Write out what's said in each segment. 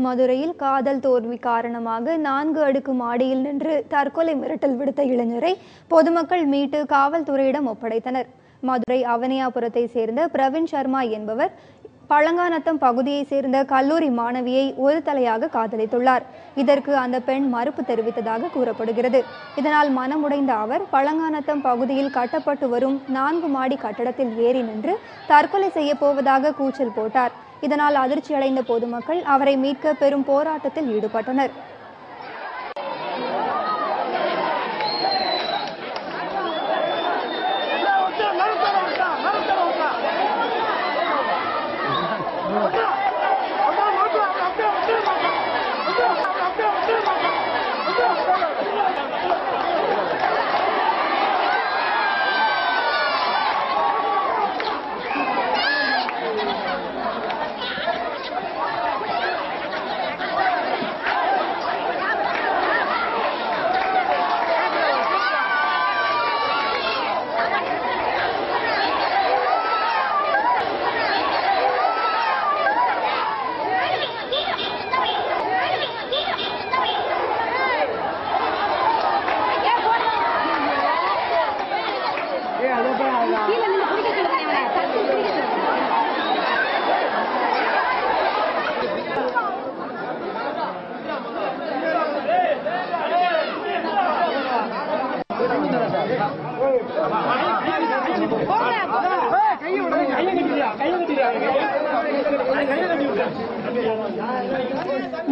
மதுரையில் காதல் தோல்வி காரணமாக 4 அடுக்கு மாடியில் நின்று தற்கொலை மிரட்டல் விடுத்த இளைஞரை பொதுமக்கள் மீட்டு காவல்துறையிடம் ஒப்படைத்தனர். மதுரை அவனியாபுரத்தை சேர்ந்த பிரவீன் சர்மா என்பவர் பழங்காநத்தம் பகுதியை சேர்ந்த கல்லூரி மாணவியை ஒரு தலையாக காதலித்துள்ளார். இதற்கு அந்த பெண் மறுப்பு தெரிவித்ததாக கூறப்படுகிறது. இதனால் மனமுடைந்த அவர் பழங்காநத்தம் பகுதியில் கட்டப்பட்டு வரும் 4 மாடி கட்டடத்தில் ஏறி நின்று தற்கொலை செய்ய போவதாக கூச்சல் போட்டார். இதனால் அதிர்ச்சியடைந்த பொதுமக்கள் அவரை மீட்க பெரும் போராட்டத்தில் ஈடுபட்டனர்.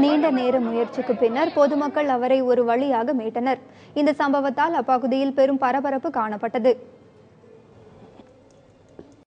நீண்ட நேர முயற்சிக்கு பின்னர் பொதுமக்கள் அவரை ஒரு வழியாக மீட்டனர். இந்த சம்பவத்தால் அப்பகுதியில் பெரும் பரபரப்பு காணப்பட்டது.